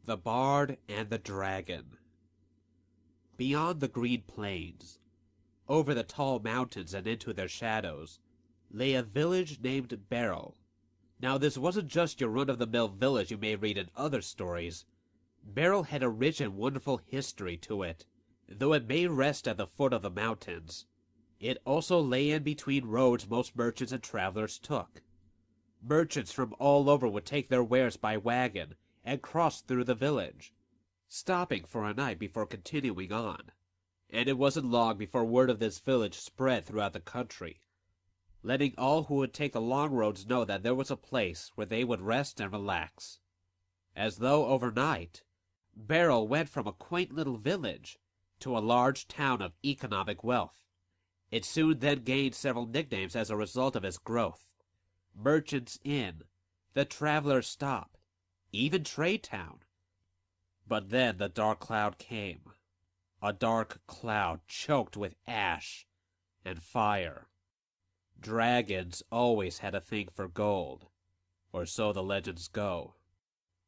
The Bard and the Dragon. Beyond the green plains, over the tall mountains and into their shadows, lay a village named Beryl. Now this wasn't just your run-of-the-mill village you may read in other stories. Beryl had a rich and wonderful history to it. Though it may rest at the foot of the mountains, it also lay in between roads most merchants and travelers took. Merchants from all over would take their wares by wagon and cross through the village, stopping for a night before continuing on. And it wasn't long before word of this village spread throughout the country, letting all who would take the long roads know that there was a place where they would rest and relax. As though overnight, Beryl went from a quaint little village to a large town of economic wealth. It soon then gained several nicknames as a result of its growth. Merchant's Inn, the Traveler's Stop, even Trade Town. But then the dark cloud came. A dark cloud choked with ash and fire. Dragons always had a thing for gold, or so the legends go.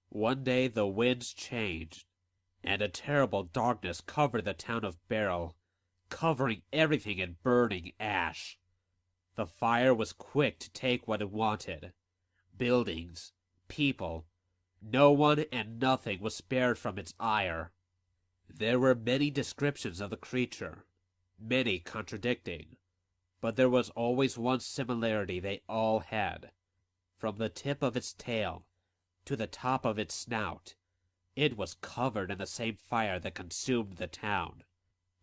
One day the winds changed, and a terrible darkness covered the town of Beryl, covering everything in burning ash. The fire was quick to take what it wanted. Buildings, people, no one and nothing was spared from its ire. There were many descriptions of the creature, many contradicting, but there was always one similarity they all had. From the tip of its tail to the top of its snout, it was covered in the same fire that consumed the town.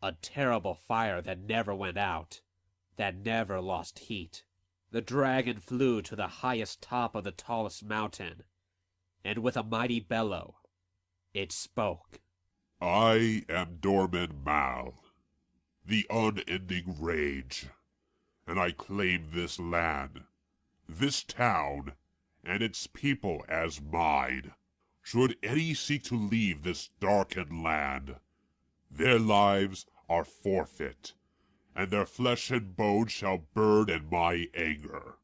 A terrible fire that never went out, that never lost heat. The dragon flew to the highest top of the tallest mountain, and with a mighty bellow, it spoke. I am Dorman Mal, the unending rage, and I claim this land, this town, and its people as mine. Should any seek to leave this darkened land, their lives are forfeit, and their flesh and bones shall burn in my anger.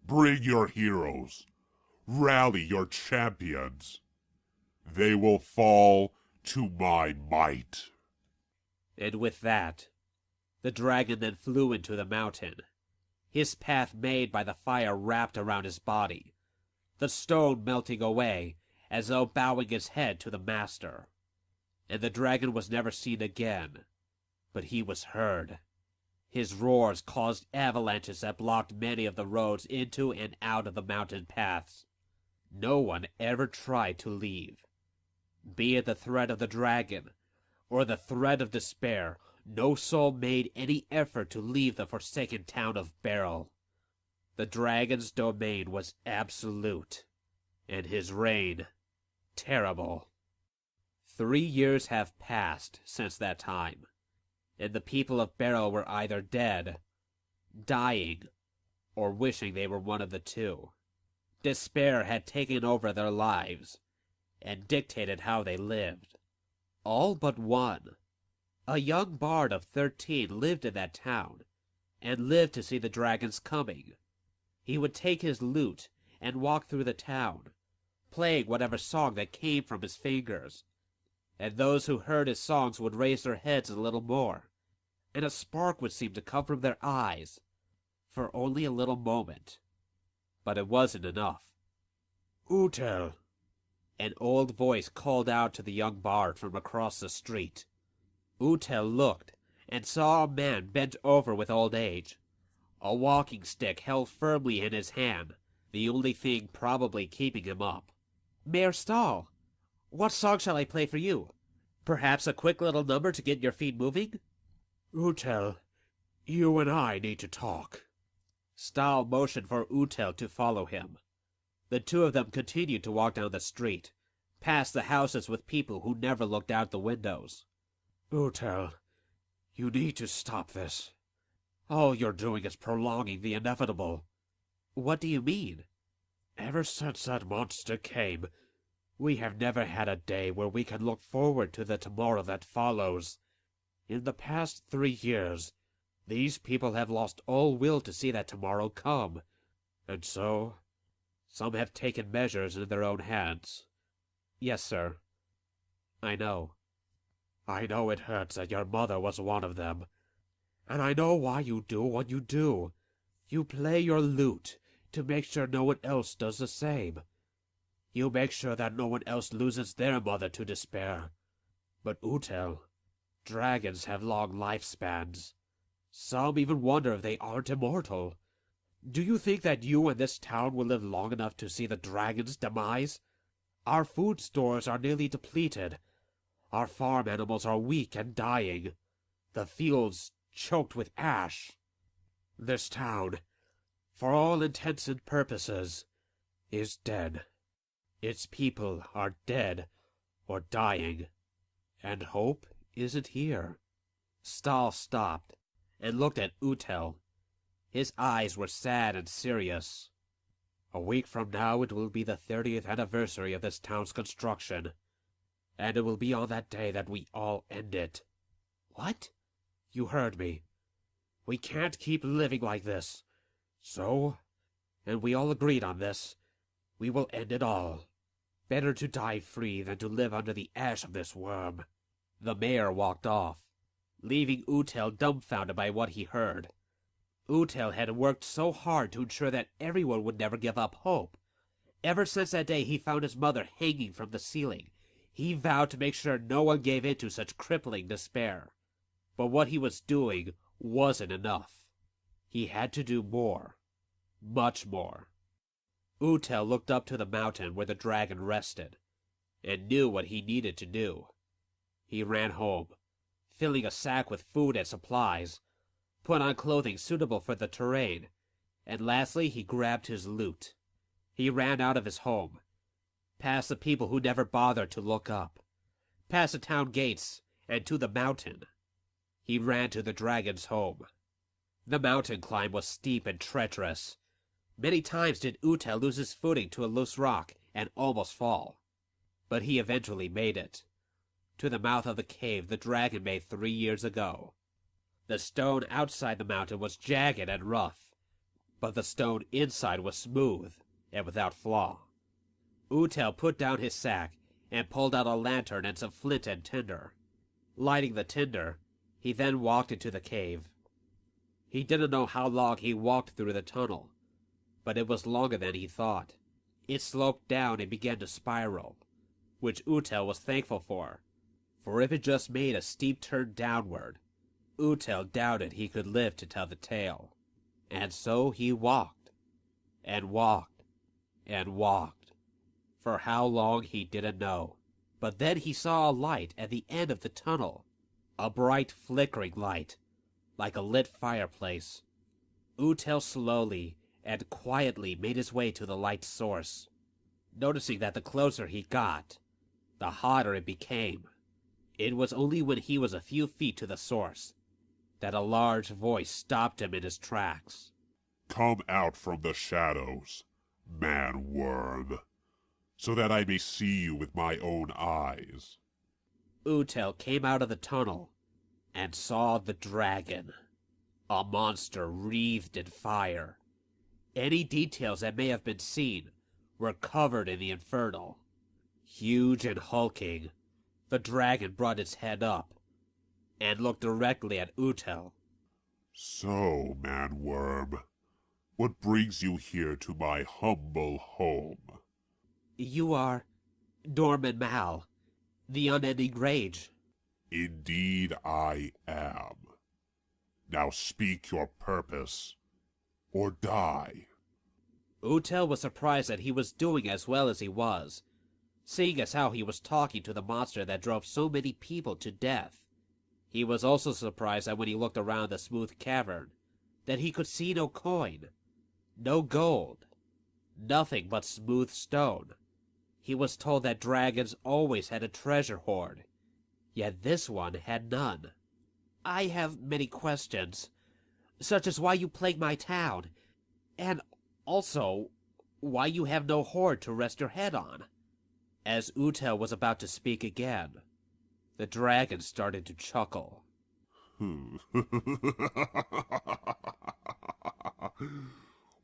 Bring your heroes, rally your champions. They will fall to my might. And with that, the dragon then flew into the mountain, his path made by the fire wrapped around his body, the stone melting away as though bowing his head to the master. And the dragon was never seen again, but he was heard. His roars caused avalanches that blocked many of the roads into and out of the mountain paths. No one ever tried to leave. Be it the threat of the dragon, or the threat of despair, no soul made any effort to leave the forsaken town of Beryl. The dragon's domain was absolute, and his reign terrible. 3 years have passed since that time, and the people of Beryl were either dead, dying, or wishing they were one of the two. Despair had taken over their lives, and dictated how they lived. All but one. A young bard of 13 lived in that town, and lived to see the dragon's coming. He would take his lute and walk through the town, playing whatever song that came from his fingers. And those who heard his songs would raise their heads a little more, and a spark would seem to come from their eyes, for only a little moment. But it wasn't enough. "Utel," an old voice called out to the young bard from across the street. Utel looked, and saw a man bent over with old age, a walking stick held firmly in his hand, the only thing probably keeping him up. "Mayor Stahl, what song shall I play for you? Perhaps a quick little number to get your feet moving?" "Utel, you and I need to talk." Stahl motioned for Utel to follow him. The two of them continued to walk down the street, past the houses with people who never looked out the windows. "Utel, you need to stop this. All you're doing is prolonging the inevitable." "What do you mean?" "Ever since that monster came, we have never had a day where we can look forward to the tomorrow that follows. In the past 3 years, these people have lost all will to see that tomorrow come, and so some have taken measures in their own hands. Yes, sir. I know. I know it hurts that your mother was one of them. And I know why you do what you do. You play your lute to make sure no one else does the same. You make sure that no one else loses their mother to despair. But Utel, dragons have long lifespans. Some even wonder if they aren't immortal. Do you think that you and this town will live long enough to see the dragon's demise? Our food stores are nearly depleted. Our farm animals are weak and dying. The fields choked with ash. This town, for all intents and purposes, is dead. Its people are dead or dying, and hope isn't here. Stahl stopped and looked at Utel. His eyes were sad and serious. A week from now it will be the 30th anniversary of this town's construction, and it will be on that day that we all end it. What? You heard me. We can't keep living like this. So, and we all agreed on this, we will end it all. Better to die free than to live under the ash of this worm. The mayor walked off, leaving Utel dumbfounded by what he heard. Utel had worked so hard to ensure that everyone would never give up hope. Ever since that day he found his mother hanging from the ceiling, he vowed to make sure no one gave in to such crippling despair. But what he was doing wasn't enough. He had to do more. Much more. Utel looked up to the mountain where the dragon rested, and knew what he needed to do. He ran home, filling a sack with food and supplies, put on clothing suitable for the terrain, and lastly he grabbed his lute. He ran out of his home, past the people who never bothered to look up, past the town gates, and to the mountain. He ran to the dragon's home. The mountain climb was steep and treacherous. Many times did Utel lose his footing to a loose rock and almost fall. But he eventually made it, to the mouth of the cave the dragon made 3 years ago. The stone outside the mountain was jagged and rough, but the stone inside was smooth and without flaw. Utel put down his sack and pulled out a lantern and some flint and tinder. Lighting the tinder, he then walked into the cave. He didn't know how long he walked through the tunnel, but it was longer than he thought. It sloped down and began to spiral, which Utel was thankful for if it just made a steep turn downward, Utel doubted he could live to tell the tale. And so he walked, and walked, and walked. For how long he didn't know. But then he saw a light at the end of the tunnel, a bright flickering light, like a lit fireplace. Utel slowly and quietly made his way to the light's source, noticing that the closer he got, the hotter it became. It was only when he was a few feet to the source that a large voice stopped him in his tracks. Come out from the shadows, man-worm, so that I may see you with my own eyes. Utel came out of the tunnel and saw the dragon, a monster wreathed in fire. Any details that may have been seen were covered in the infernal. Huge and hulking, the dragon brought its head up and looked directly at Utel. So, man-worm, what brings you here to my humble home? You are Dorman Mal, the unending rage. Indeed I am. Now speak your purpose, or die. Utel was surprised that he was doing as well as he was, seeing as how he was talking to the monster that drove so many people to death. He was also surprised that when he looked around the smooth cavern, that he could see no coin, no gold, nothing but smooth stone. He was told that dragons always had a treasure hoard, yet this one had none. I have many questions, such as why you plague my town, and also why you have no hoard to rest your head on. As Utel was about to speak again, the dragon started to chuckle.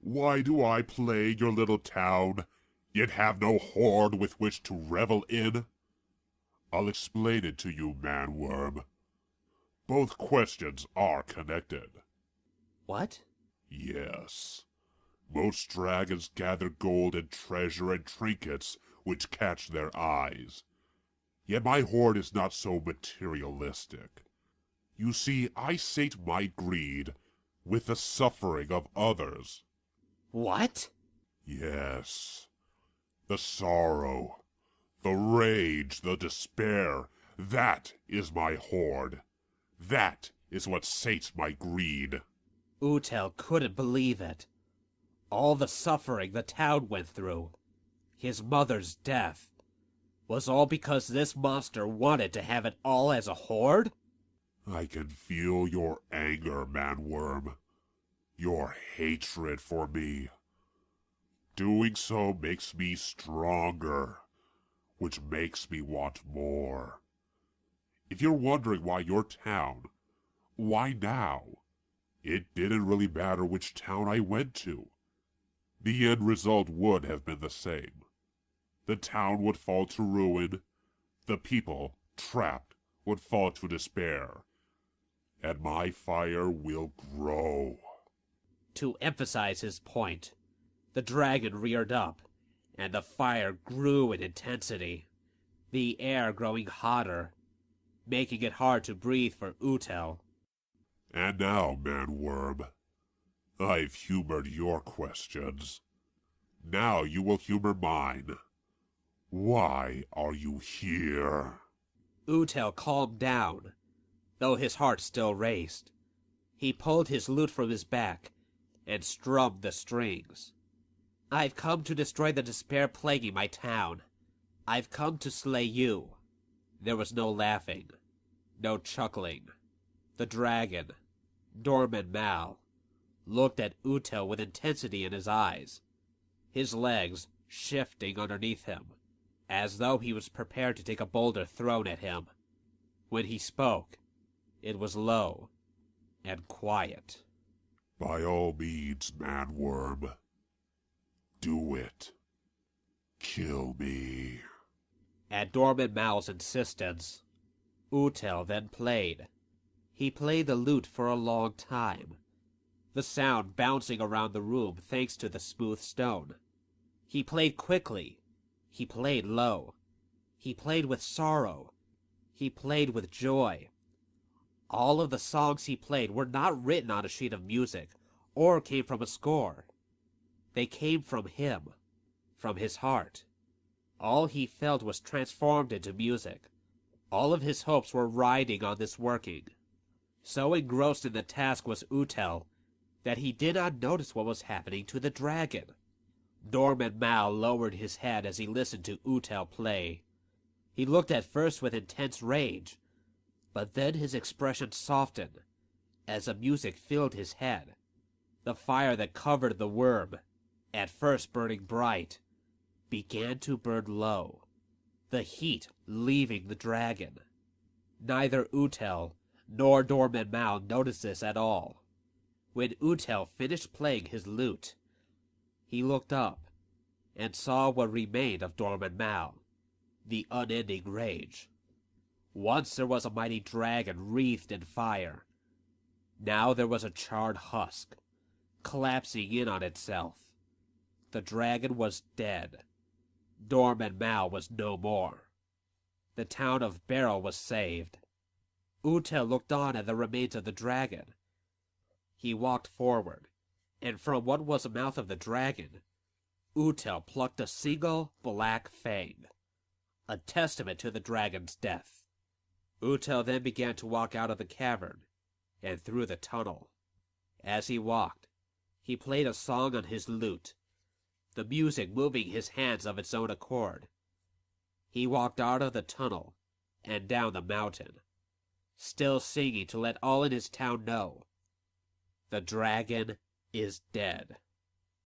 Why do I plague your little town, yet have no hoard with which to revel in? I'll explain it to you, man-worm. Both questions are connected. What? Yes. Most dragons gather gold and treasure and trinkets which catch their eyes. Yet my hoard is not so materialistic. You see, I sate my greed with the suffering of others. What? Yes. The sorrow, the rage, the despair, that is my hoard. That is what sates my greed. Utel couldn't believe it. All the suffering the town went through, his mother's death, was all because this monster wanted to have it all as a hoard? I can feel your anger, man-worm. Your hatred for me. Doing so makes me stronger, which makes me want more. If you're wondering why your town, why now? It didn't really matter which town I went to. The end result would have been the same. The town would fall to ruin, the people, trapped, would fall to despair, and my fire will grow. To emphasize his point, the dragon reared up, and the fire grew in intensity, the air growing hotter, making it hard to breathe for Utel. And now, man-worm, I've humored your questions. Now you will humor mine. Why are you here? Utel calmed down, though his heart still raced. He pulled his lute from his back and strummed the strings. I've come to destroy the despair plaguing my town. I've come to slay you. There was no laughing, no chuckling. The dragon, Dorman Mal, looked at Utel with intensity in his eyes, his legs shifting underneath him, as though he was prepared to take a boulder thrown at him. When he spoke, it was low and quiet. By all means, man-worm. Do it. Kill me. At Dorman Mal's insistence, Utel then played. He played the lute for a long time, the sound bouncing around the room thanks to the smooth stone. He played quickly. He played low. He played with sorrow. He played with joy. All of the songs he played were not written on a sheet of music or came from a score. They came from him, from his heart. All he felt was transformed into music. All of his hopes were riding on this working. So engrossed in the task was Utel that he did not notice what was happening to the dragon. Dorman Mal lowered his head as he listened to Utel play. He looked at first with intense rage, but then his expression softened as the music filled his head. The fire that covered the worm, at first burning bright, began to burn low, the heat leaving the dragon. Neither Utel nor Dorman Mal noticed this at all. When Utel finished playing his lute, he looked up and saw what remained of Dorman Mal, the unending rage. Once there was a mighty dragon wreathed in fire. Now there was a charred husk, collapsing in on itself. The dragon was dead. Dorman Mal was no more. The town of Beryl was saved. Utel looked on at the remains of the dragon. He walked forward, and from what was the mouth of the dragon, Utel plucked a single black fang, a testament to the dragon's death. Utel then began to walk out of the cavern and through the tunnel. As he walked, he played a song on his lute, the music moving his hands of its own accord. He walked out of the tunnel and down the mountain, still singing to let all in his town know, the dragon is dead.